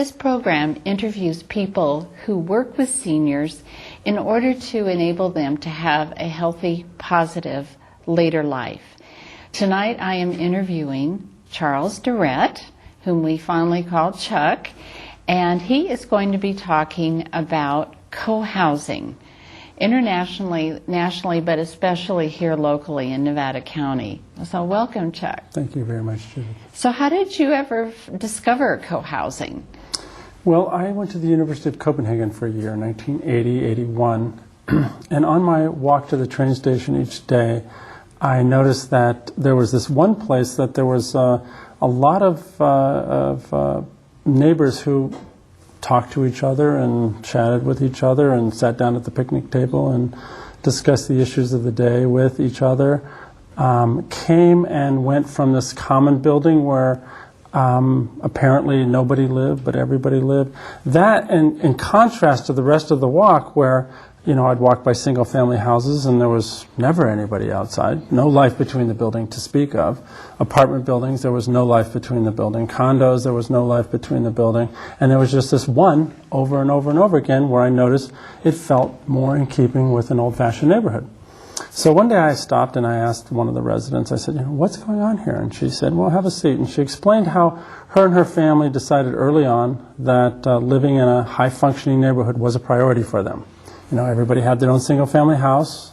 This program interviews people who work with seniors in order to enable them to have a healthy, positive later life. Tonight I am interviewing Charles Durrett, whom we fondly call Chuck, and he is going to be talking about co-housing internationally, nationally, but especially here locally in Nevada County. So welcome, Chuck. Thank you very much, Judith. So how did you ever discover co-housing? Well, I went to the University of Copenhagen for a year, 1980, 81, and on my walk to the train station each day, I noticed that there was this one place that there was a lot of neighbors who talked to each other and chatted with each other and sat down at the picnic table and discussed the issues of the day with each other. Came and went from this common building where apparently nobody lived, but everybody lived. That, in contrast to the rest of the walk, where I'd walk by single-family houses and there was never anybody outside, no life between the building to speak of. Apartment buildings, there was no life between the building. Condos, there was no life between the building. And there was just this one over and over and over again where I noticed it felt more in keeping with an old-fashioned neighborhood. So one day I stopped and I asked one of the residents, I said, what's going on here? And she said, well, have a seat. And she explained how her and her family decided early on that living in a high-functioning neighborhood was a priority for them. Everybody had their own single-family house.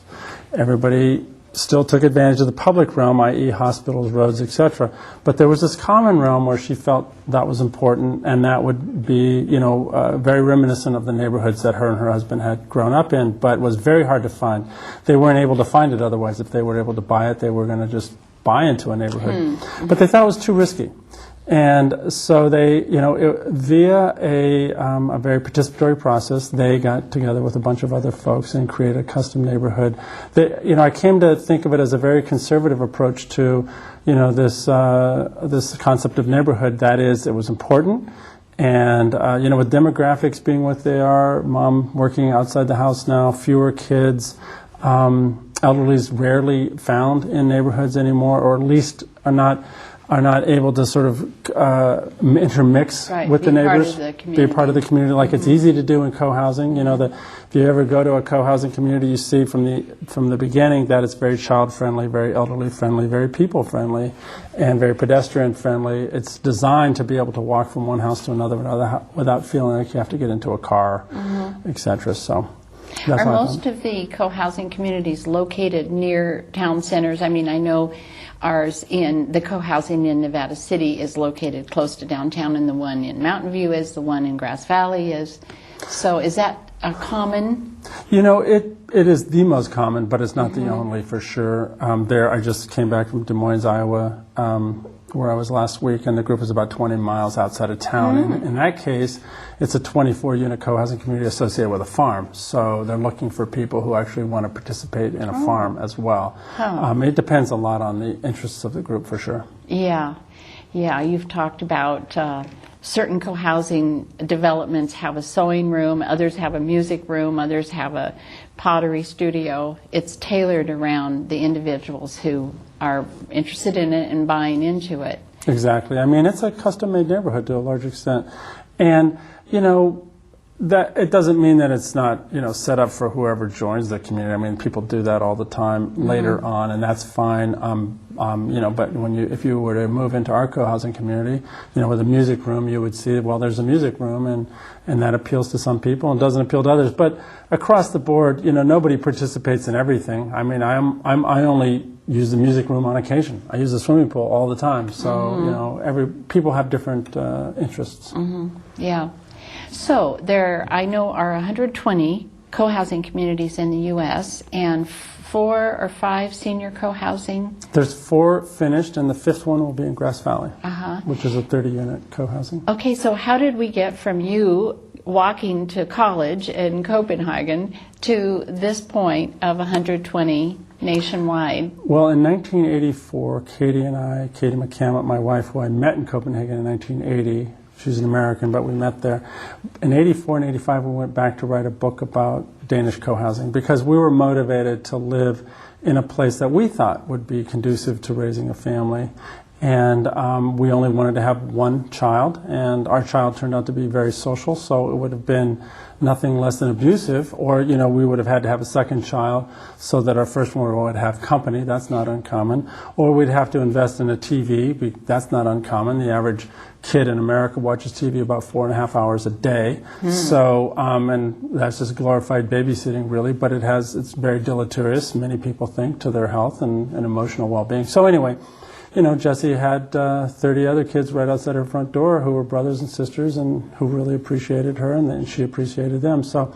Everybody still took advantage of the public realm, i.e. hospitals, roads, etc. But there was this common realm where she felt that was important, and that would be, very reminiscent of the neighborhoods that her and her husband had grown up in, but was very hard to find. They weren't able to find it otherwise. If they were able to buy it, they were going to just buy into a neighborhood. But they thought it was too risky. And so they, via a very participatory process, they got together with a bunch of other folks and created a custom neighborhood. I came to think of it as a very conservative approach to, this concept of neighborhood. That is, it was important. And, with demographics being what they are, mom working outside the house now, fewer kids, elderly's rarely found in neighborhoods anymore, or at least are not able to sort of intermix with the neighbors, be a part of the community, like it's easy to do in co-housing. If you ever go to a co-housing community, you see from the beginning that it's very child-friendly, very elderly-friendly, very people-friendly, and very pedestrian-friendly. It's designed to be able to walk from one house to another without feeling like you have to get into a car, etc. So. Are most of the co-housing communities located near town centers? I mean, I know ours in the co-housing in Nevada City is located close to downtown, and the one in Mountain View is, the one in Grass Valley is. So is that a common? It is the most common, but it's not the only, for sure. I just came back from Des Moines, Iowa, where I was last week, and the group is about 20 miles outside of town. In that case, it's a 24-unit co-housing community associated with a farm. So they're looking for people who actually want to participate in a farm as well. It depends a lot on the interests of the group, for sure. Yeah. You've talked about certain co-housing developments have a sewing room, others have a music room, others have a pottery studio. It's tailored around the individuals who are interested in it and buying into it. Exactly. I mean, it's a custom-made neighborhood to a large extent. And, that it doesn't mean that it's not, set up for whoever joins the community. I mean, people do that all the time later on, and that's fine. But if you were to move into our co-housing community, with a music room, you would see, well, there's a music room, and that appeals to some people and doesn't appeal to others. But across the board, nobody participates in everything. I mean, I only use the music room on occasion. I use the swimming pool all the time. So, people have different interests. Yeah. So there, I know, are 120 co-housing communities in the U.S. and 4 or 5 senior co-housing? There's 4 finished, and the 5th one will be in Grass Valley, which is a 30-unit co-housing. Okay, so how did we get from you walking to college in Copenhagen to this point of 120 nationwide? Well, in 1984, Katie McCammett, my wife, who I met in Copenhagen in 1980, she's an American, but we met there. In 84 and 85, we went back to write a book about Danish co-housing because we were motivated to live in a place that we thought would be conducive to raising a family. And we only wanted to have one child, and our child turned out to be very social, so it would have been nothing less than abusive, or, we would have had to have a second child so that our first one would have company. That's not uncommon. Or we'd have to invest in a TV. That's not uncommon. The average kid in America watches TV about 4.5 hours a day. So, and that's just glorified babysitting, really, but it's very deleterious, many people think, to their health and emotional well-being. So anyway, Jessie had 30 other kids right outside her front door who were brothers and sisters and who really appreciated her, and then she appreciated them. So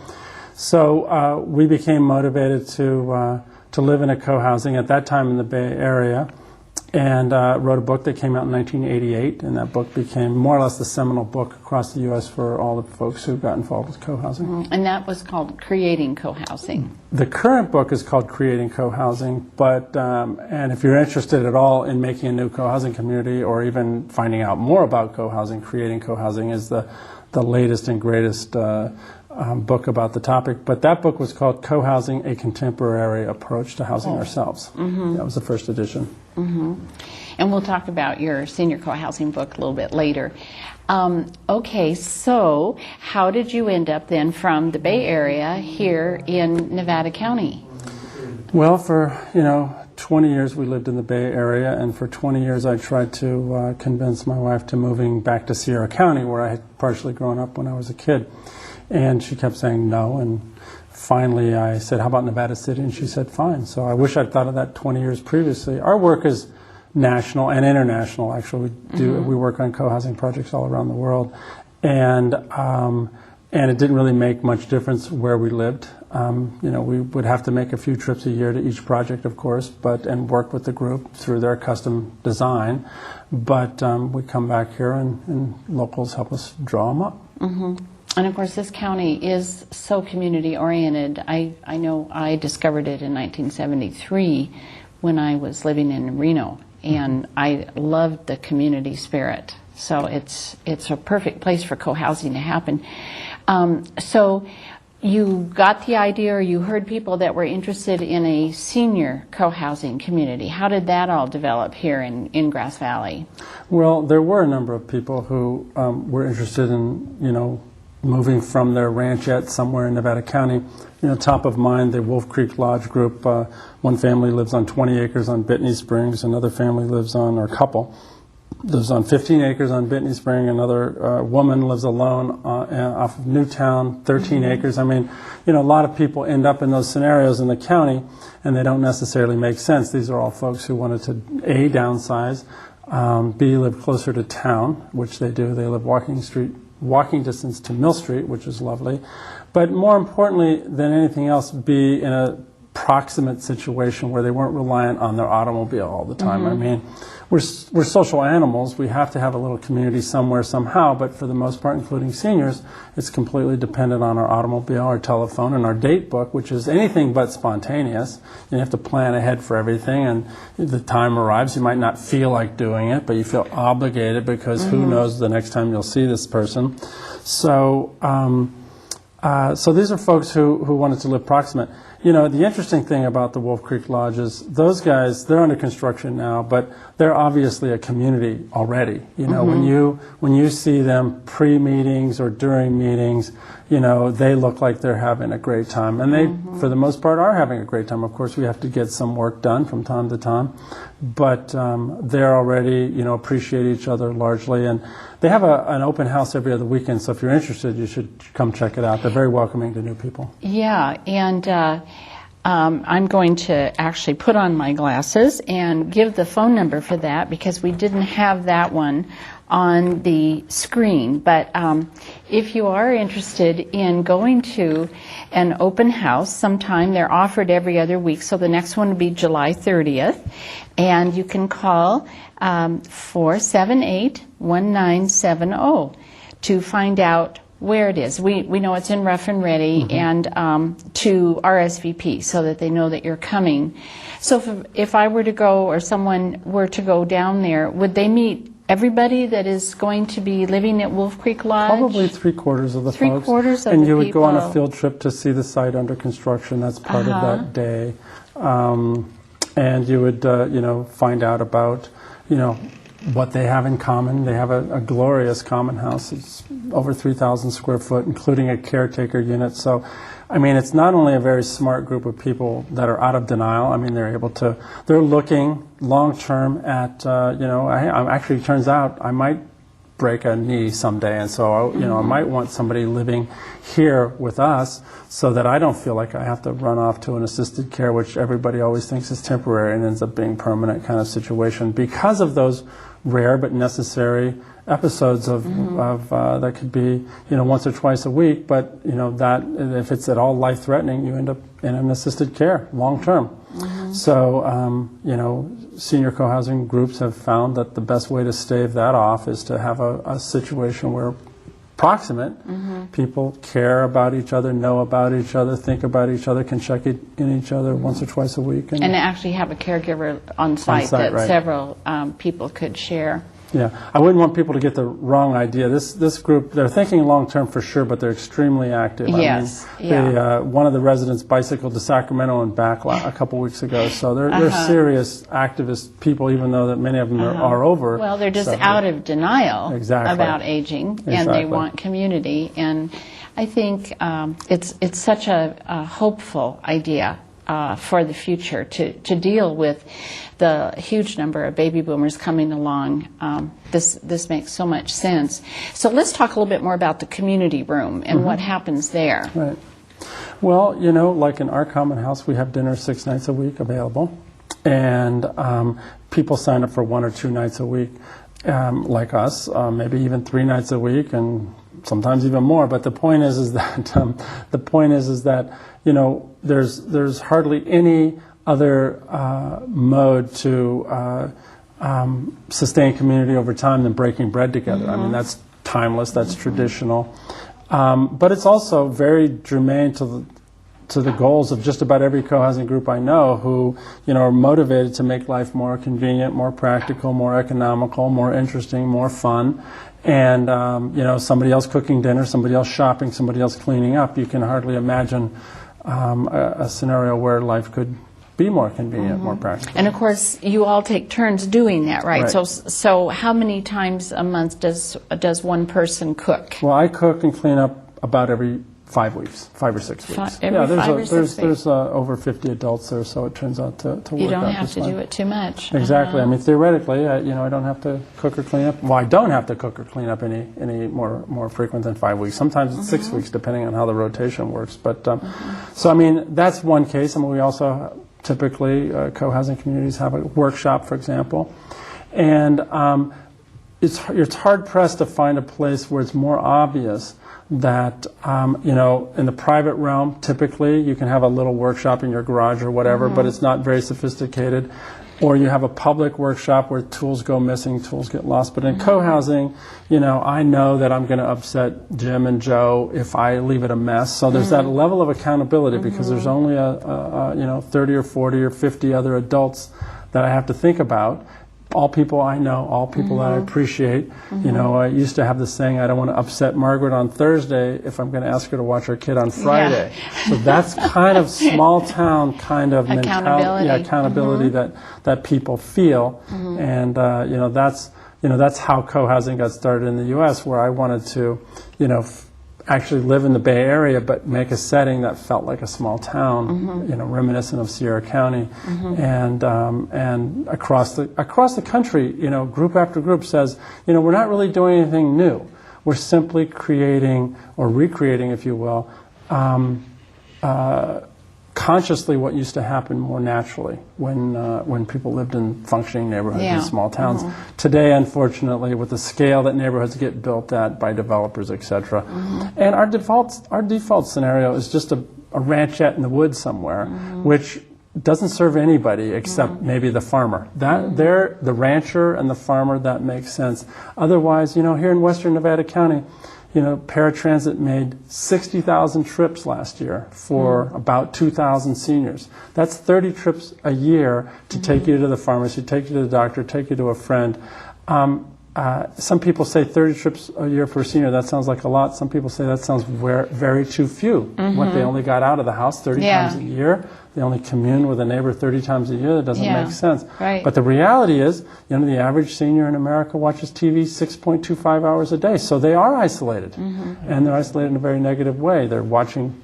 we became motivated to live in a co-housing at that time in the Bay Area, and wrote a book that came out in 1988, and that book became more or less the seminal book across the U.S. for all the folks who got involved with co-housing. And that was called Creating Co-housing. The current book is called Creating Co-housing, but and if you're interested at all in making a new co-housing community or even finding out more about co-housing, Creating Co-housing is the latest and greatest book about the topic. But that book was called Co-housing, A Contemporary Approach to Housing Ourselves. That was the first edition. And we'll talk about your senior co-housing book a little bit later. Okay, so how did you end up then from the Bay Area here in Nevada County? Well, for 20 years we lived in the Bay Area, and for 20 years I tried to convince my wife to moving back to Sierra County, where I had partially grown up when I was a kid. And she kept saying no, and finally I said, how about Nevada City? And she said, fine. So I wish I'd thought of that 20 years previously. Our work is national and international, actually. We work on co-housing projects all around the world. And it didn't really make much difference where we lived. We would have to make a few trips a year to each project, of course, and work with the group through their custom design. But we come back here and locals help us draw them up. And of course, this county is so community-oriented. I know I discovered it in 1973 when I was living in Reno, and I loved the community spirit. So it's a perfect place for co-housing to happen. So you got the idea, or you heard people that were interested in a senior co-housing community. How did that all develop here in Grass Valley? Well, there were a number of people who were interested in, moving from their ranchette somewhere in Nevada County. Top of mind, the Wolf Creek Lodge group. One family lives on 20 acres on Bitney Springs. Another family lives on, or couple, lives on 15 acres on Bitney Spring. Another woman lives alone off of Newtown, 13 acres. I mean, a lot of people end up in those scenarios in the county, and they don't necessarily make sense. These are all folks who wanted to, A, downsize, B, live closer to town, which they do. They live walking distance to Mill Street, which is lovely. But more importantly than anything else, be in a proximate situation where they weren't reliant on their automobile all the time. I mean, we're social animals. We have to have a little community somewhere, somehow, but for the most part, including seniors, it's completely dependent on our automobile, our telephone, and our date book, which is anything but spontaneous. You have to plan ahead for everything, and the time arrives. You might not feel like doing it, but you feel obligated because who knows the next time you'll see this person. So, so these are folks who wanted to live proximate. The interesting thing about the Wolf Creek Lodge is those guys, they're under construction now, but they're obviously a community already. When you see them pre-meetings or during meetings, they look like they're having a great time. And they, for the most part, are having a great time. Of course, we have to get some work done from time to time, but they're already, appreciate each other largely. And they have an open house every other weekend, so if you're interested, you should come check it out. They're very welcoming to new people. Yeah, and I'm going to actually put on my glasses and give the phone number for that, because we didn't have that one on the screen. But if you are interested in going to an open house sometime, they're offered every other week, so the next one will be July 30th, and you can call 478-1970 to find out where it is. We know it's in Rough and Ready, and to RSVP so that they know that you're coming. So if I were to go, or someone were to go down there, would they meet everybody that is going to be living at Wolf Creek Lodge? Probably three-quarters of the folks. Three-quarters of and the you would people. go on a field trip to see the site under construction. That's part of that day. And you would, find out about, what they have in common. They have a glorious common house. It's over 3,000 square foot, including a caretaker unit. So, I mean, it's not only a very smart group of people that are out of denial. I mean, they're looking long term at, actually, it turns out I might break a knee someday, and so I might want somebody living here with us so that I don't feel like I have to run off to an assisted care, which everybody always thinks is temporary and ends up being permanent kind of situation because of those rare but necessary episodes of that could be once or twice a week, but that if it's at all life threatening, you end up in an assisted care long term. So senior co-housing groups have found that the best way to stave that off is to have a situation where proximate people care about each other, know about each other, think about each other, can check in each other once or twice a week, and actually have a caregiver on site that right. several people could share. Yeah, I wouldn't want people to get the wrong idea. This group, they're thinking long term for sure, but they're extremely active. Yes, one of the residents bicycled to Sacramento and back a couple weeks ago, so they're serious activist people, even though that many of them are over. Well, they're just out of denial Exactly. about aging, and they want community. And I think it's such a hopeful idea for the future to deal with the huge number of baby boomers coming along. This makes so much sense. So let's talk a little bit more about the community room and what happens there. Right. Well, like in our common house, we have dinner 6 nights a week available, and people sign up for 1 or 2 nights a week, like us, maybe even 3 nights a week, and sometimes even more. But the point is that there's hardly any other mode to sustain community over time than breaking bread together. I mean, that's timeless, that's traditional, but it's also very germane to the goals of just about every co-housing group I know who are motivated to make life more convenient, more practical, more economical, more interesting, more fun. And somebody else cooking dinner, somebody else shopping, somebody else cleaning up. You can hardly imagine a scenario where life could be more convenient, more practical. And of course, you all take turns doing that, right? So how many times a month does one person cook? Well, I cook and clean up about every 5 weeks, 5 or 6 weeks. There's over 50 adults there, so it turns out to work out. You don't have to do it too much. Exactly. I mean, theoretically, I don't have to cook or clean up. Well, I don't have to cook or clean up any more frequent than 5 weeks. Sometimes it's 6 weeks, depending on how the rotation works. But so I mean, that's one case. I mean, we also typically co-housing communities have a workshop, for example, and it's hard pressed to find a place where it's more obvious that in the private realm, typically you can have a little workshop in your garage or whatever, but it's not very sophisticated. Or you have a public workshop where tools go missing, tools get lost. But in co-housing, I know that I'm going to upset Jim and Joe if I leave it a mess. So there's that level of accountability because there's only 30 or 40 or 50 other adults that I have to think about. All people I know, all people that I appreciate. I used to have this saying, I don't want to upset Margaret on Thursday if I'm going to ask her to watch her kid on Friday. Yeah. So that's kind of small town kind of mentality, accountability that people feel. And, that's how co-housing got started in the U.S., where I wanted to, actually live in the Bay Area, but make a setting that felt like a small town, reminiscent of Sierra County, and across the country, group after group says, we're not really doing anything new. We're simply creating or recreating, if you will, consciously what used to happen more naturally when people lived in functioning neighborhoods in small towns. Today, unfortunately, with the scale that neighborhoods get built at by developers, etc., and our default scenario is just a ranchette in the woods somewhere, which doesn't serve anybody except maybe the farmer. They're the rancher and the farmer, that makes sense. Otherwise, here in western Nevada County, paratransit made 60,000 trips last year for about 2,000 seniors. That's 30 trips a year to take you to the pharmacy, take you to the doctor, take you to a friend. some people say 30 trips a year for a senior, that sounds like a lot. Some people say that sounds very too few. What, they only got out of the house 30 times a year? They only commune with a neighbor 30 times a year? That doesn't make sense. Right. But the reality is, the average senior in America watches TV 6.25 hours a day. So they are isolated. And they're isolated in a very negative way. They're watching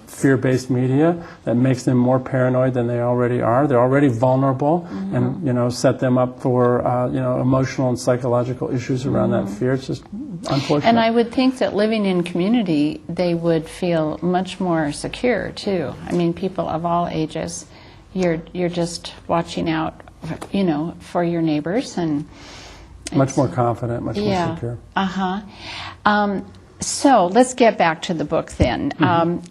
fear-based media that makes them more paranoid than they already are. They're already vulnerable, and set them up for emotional and psychological issues around that fear. It's just unfortunate. And I would think that living in community, they would feel much more secure too. I mean, people of all ages, you're just watching out, for your neighbors, and much more confident, much more secure. So let's get back to the book then.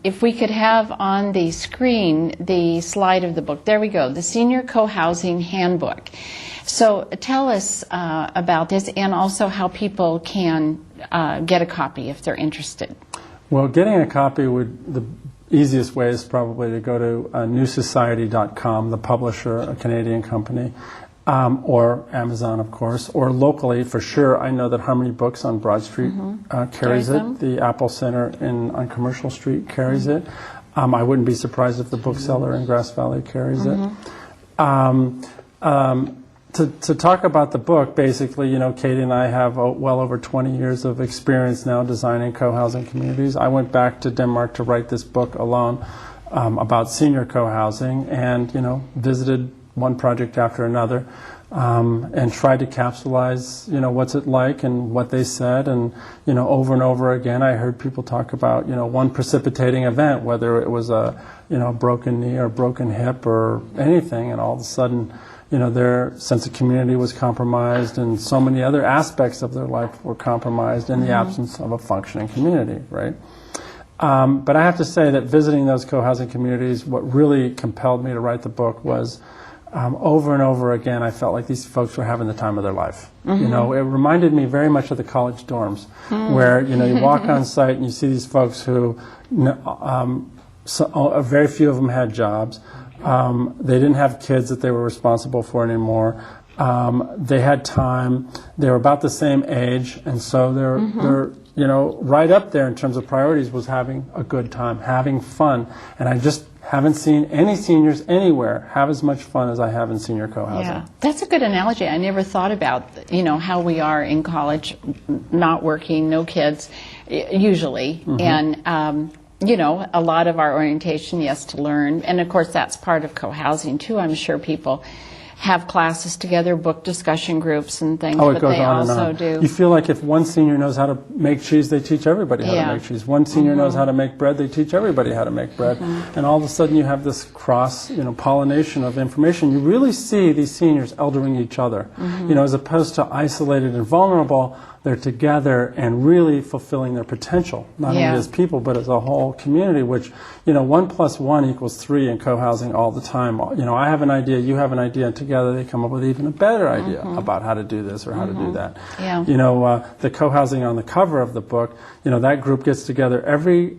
If we could have on the screen the slide of the book. There we go, the Senior Co-Housing Handbook. So tell us about this, and also how people can get a copy if they're interested. Well, getting a copy the easiest way is probably to go to newsociety.com, the publisher, a Canadian company. Or Amazon, of course, or locally, for sure. I know that Harmony Books on Broad Street carries it. The Apple Center on Commercial Street carries it. I wouldn't be surprised if the bookseller in Grass Valley carries it. To talk about the book, basically, Katie and I have well over 20 years of experience now designing co-housing communities. I went back to Denmark to write this book alone about senior co-housing, and, visited one project after another, and tried to capsulize, what's it like and what they said. And, over and over again, I heard people talk about, one precipitating event, whether it was a, broken knee or broken hip or anything, and all of a sudden, their sense of community was compromised, and so many other aspects of their life were compromised in the absence of a functioning community, right? But I have to say that visiting those co-housing communities, what really compelled me to write the book was over and over again, I felt like these folks were having the time of their life. It reminded me very much of the college dorms, where you walk on site and you see these folks who, very few of them had jobs. They didn't have kids that they were responsible for anymore. They had time. They were about the same age, and so they're right up there in terms of priorities was having a good time, having fun. And I just haven't seen any seniors anywhere have as much fun as I have in senior co-housing. Yeah, that's a good analogy. I never thought about, how we are in college, not working, no kids, usually. And, a lot of our orientation, yes, to learn. And, of course, that's part of co-housing, too. I'm sure people have classes together, book discussion groups and things, but they also do. You feel like if one senior knows how to make cheese, they teach everybody how to make cheese. One senior knows how to make bread, they teach everybody how to make bread. And all of a sudden you have this cross, pollination of information. You really see these seniors eldering each other. As opposed to isolated and vulnerable, they're together and really fulfilling their potential, not only as people, but as a whole community, which, 1 + 1 = 3 in co-housing all the time. I have an idea, you have an idea, and together they come up with even a better idea about how to do this or how to do that. The co-housing on the cover of the book, that group gets together every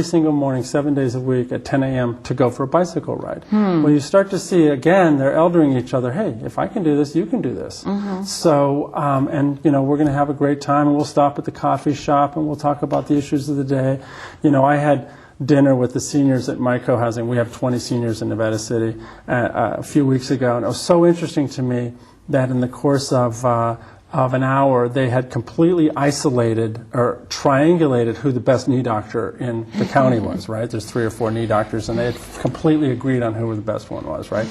single morning, 7 days a week at 10 a.m. to go for a bicycle ride. Well, you start to see, again, they're eldering each other. Hey, if I can do this, you can do this. So, and, we're going to have a great time, and we'll stop at the coffee shop, and we'll talk about the issues of the day. I had dinner with the seniors at my co-housing. We have 20 seniors in Nevada City a few weeks ago, and it was so interesting to me that in the course of an hour, they had completely isolated or triangulated who the best knee doctor in the county was, right? There's 3 or 4 knee doctors, and they had completely agreed on who the best one was, right?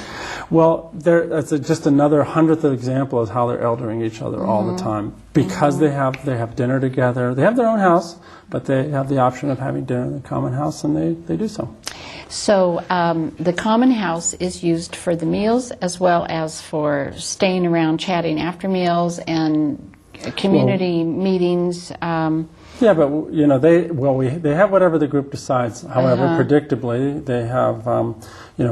Well, that's just another 100th example of how they're eldering each other all the time, because they have dinner together. They have their own house, but they have the option of having dinner in the common house, and they do so. So the common house is used for the meals as well as for staying around, chatting after meals, and community meetings. Yeah, but they have whatever the group decides. However, predictably, they have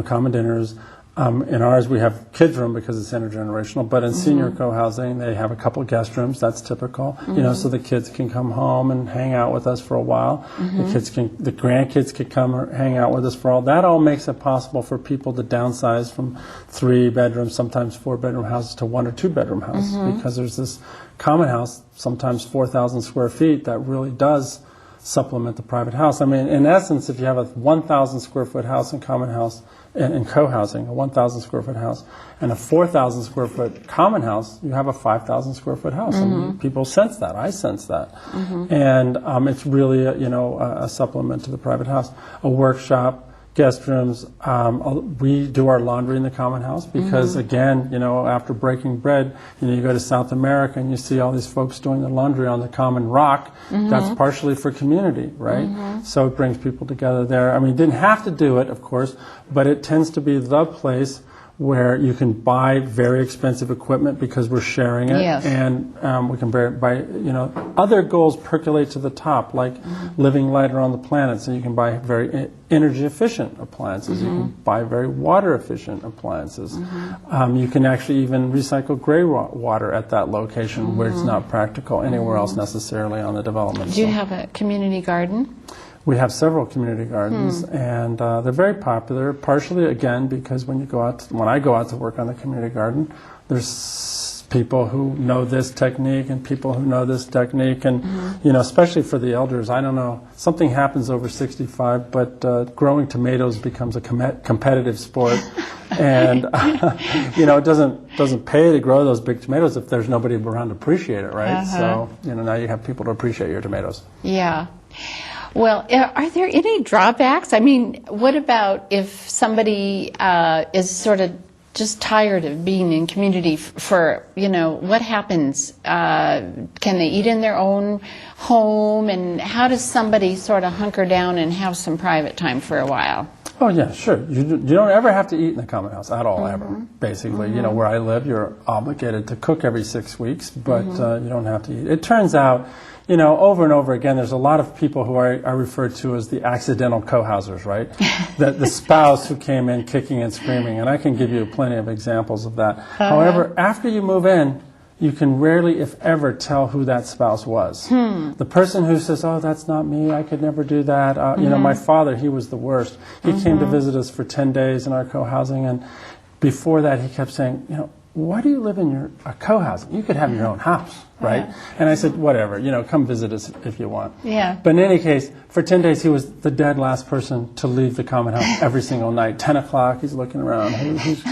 common dinners. In ours, we have kids' room because it's intergenerational, but in senior co-housing, they have a couple of guest rooms. That's typical, so the kids can come home and hang out with us for a while. The grandkids can come or hang out with us for all. That all makes it possible for people to downsize from 3-bedroom, sometimes 4-bedroom houses to 1 or 2-bedroom houses because there's this common house, sometimes 4,000 square feet, that really does supplement the private house. I mean, in essence, if you have a 1,000 square foot house in common house, in co-housing, a 1,000 square foot house, and a 4,000 square foot common house, you have a 5,000 square foot house. And people sense that. I sense that. And it's really, a supplement to the private house. A workshop, guest rooms. We do our laundry in the common house because, again, after breaking bread, you go to South America and you see all these folks doing the laundry on the common rock. That's partially for community, right? So it brings people together there. I mean, you didn't have to do it, of course, but it tends to be the place where you can buy very expensive equipment because we're sharing it, and we can buy, other goals percolate to the top, like living lighter on the planet, so you can buy very energy efficient appliances, you can buy very water efficient appliances, you can actually even recycle gray water at that location where it's not practical anywhere else necessarily on the development. Do you have a community garden? We have several community gardens, and they're very popular, partially, again, because when I go out to work on the community garden, there's people who know this technique and people who know this technique, and, especially for the elders, I don't know, something happens over 65, but growing tomatoes becomes a competitive sport, and, it doesn't pay to grow those big tomatoes if there's nobody around to appreciate it, right? So, now you have people to appreciate your tomatoes. Yeah. Well, are there any drawbacks? I mean, what about if somebody is sort of just tired of being in community for, what happens? Can they eat in their own home? And how does somebody sort of hunker down and have some private time for a while? Oh, yeah, sure. You don't ever have to eat in the common house at all, ever, basically. Where I live, you're obligated to cook every 6 weeks, but you don't have to eat. It turns out, over and over again, there's a lot of people who I refer to as the accidental co-housers, right? the spouse who came in kicking and screaming, and I can give you plenty of examples of that. However, after you move in, you can rarely, if ever, tell who that spouse was. The person who says, oh, that's not me, I could never do that. My father, he was the worst. He came to visit us for 10 days in our co-housing, and before that he kept saying, why do you live in your co-housing? You could have your own house, right? And I said, whatever, come visit us if you want. Yeah. But in any case, for 10 days, he was the dead last person to leave the common house every single night. 10 o'clock, he's looking around. Who's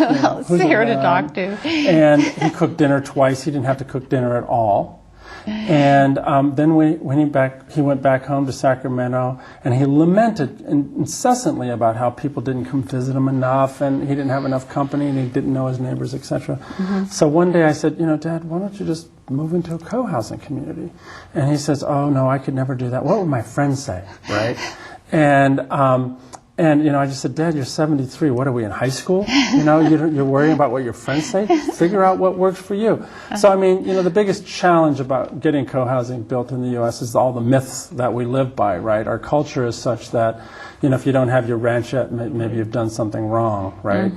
here to talk to. And he cooked dinner twice. He didn't have to cook dinner at all. And then when he went back home to Sacramento, and he lamented incessantly about how people didn't come visit him enough, and he didn't have enough company, and he didn't know his neighbors, etc. So one day I said, Dad, why don't you just move into a co-housing community? And he says, oh, no, I could never do that. What would my friends say, right? And I just said, Dad, you're 73. What are we, in high school? You're worrying about what your friends say? Figure out what works for you. So, I mean, the biggest challenge about getting co-housing built in the U.S. is all the myths that we live by, right? Our culture is such that, if you don't have your ranch yet, maybe you've done something wrong, right?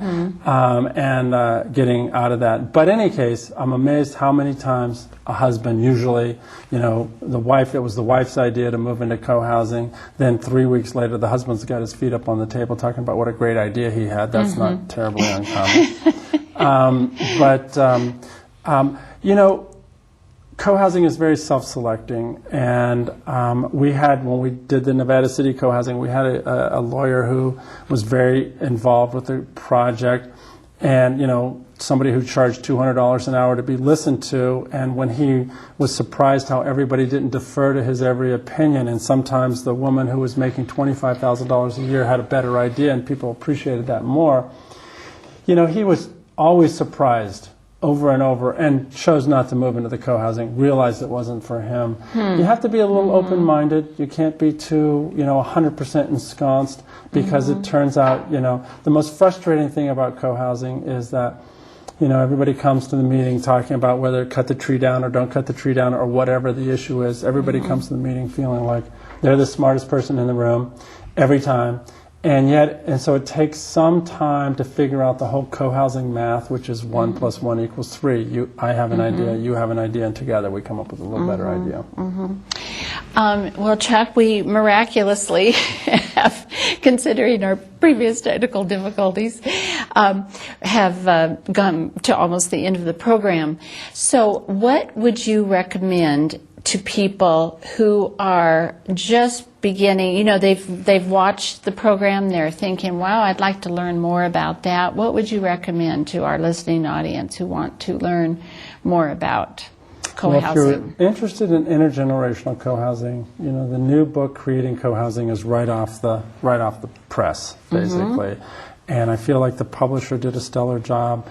Getting out of that. But in any case, I'm amazed how many times a husband, usually, it was the wife's idea to move into co-housing. Then 3 weeks later, the husband's got his feet up on the table talking about what a great idea he had. That's not terribly uncommon. Co-housing is very self-selecting, and when we did the Nevada City co-housing, we had a lawyer who was very involved with the project, and somebody who charged $200 an hour to be listened to, and when he was surprised how everybody didn't defer to his every opinion, and sometimes the woman who was making $25,000 a year had a better idea, and people appreciated that more, he was always surprised over and over, and chose not to move into the co-housing, realized it wasn't for him. You have to be a little open-minded. You can't be too, 100% ensconced, because it turns out, the most frustrating thing about co-housing is that, everybody comes to the meeting talking about whether cut the tree down or don't cut the tree down or whatever the issue is. Everybody comes to the meeting feeling like they're the smartest person in the room every time. And so it takes some time to figure out the whole co-housing math, which is 1 + 1 = 3. I have an idea, you have an idea, and together we come up with a little better idea. Well, Chuck, we miraculously have, considering our previous technical difficulties, have gone to almost the end of the program. So what would you recommend to people who are just beginning? You know, they've watched the program, they're thinking, wow, I'd like to learn more about that. What would you recommend to our listening audience who want to learn more about co-housing? Well, if you're interested in intergenerational co-housing, you know, the new book, Creating Co-housing, is right off the press, basically. And I feel like the publisher did a stellar job.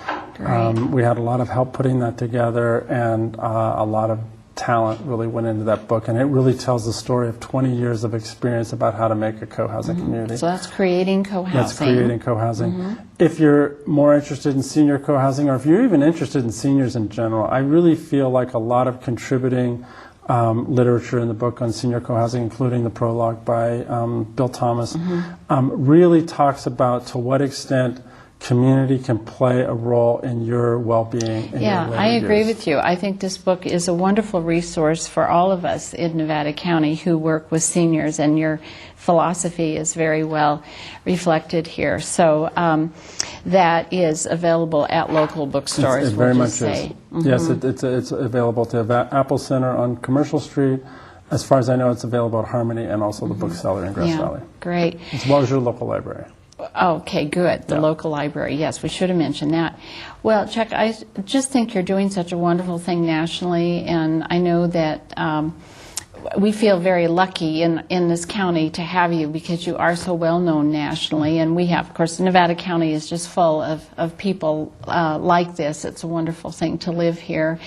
We had a lot of help putting that together, and a lot of talent really went into that book, and it really tells the story of 20 years of experience about how to make a co-housing community. So that's Creating Co-housing. That's Creating Co-housing. If you're more interested in senior co-housing, or if you're even interested in seniors in general, I really feel like a lot of contributing literature in the book on senior co-housing, including the prologue by Bill Thomas, really talks about to what extent community can play a role in your well-being. Yeah, I agree with you. I think this book is a wonderful resource for all of us in Nevada County who work with seniors, and your philosophy is very well reflected here. So that is available at local bookstores. It very much say. is. Yes, it's available to Apple Center on Commercial Street. As far as I know, it's available at Harmony and also the bookseller in Grass Valley. Great. As well as your local library. Okay, good. The local library. Yes, we should have mentioned that. Well, Chuck, I just think you're doing such a wonderful thing nationally, and I know that we feel very lucky in this county to have you because you are so well known nationally, and we have, of course, Nevada County is just full of people like this. It's a wonderful thing to live here.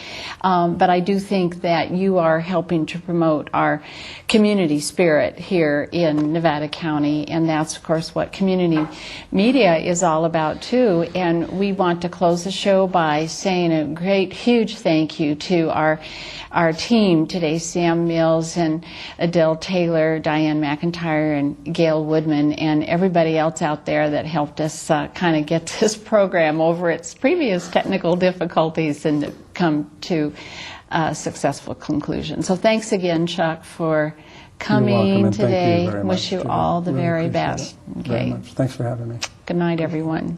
But I do think that you are helping to promote our community spirit here in Nevada County, and that's, of course, what community media is all about, too. And we want to close the show by saying a great, huge thank you to our team today, Sam Mills and Adele Taylor, Diane McIntyre, and Gail Woodman, and everybody else out there that helped us kind of get this program over its previous technical difficulties and come to a successful conclusion. So thanks again, Chuck, for coming today. Thank you very Wish much, you all the very best. Okay. Very much. Thanks for having me. Good night, everyone.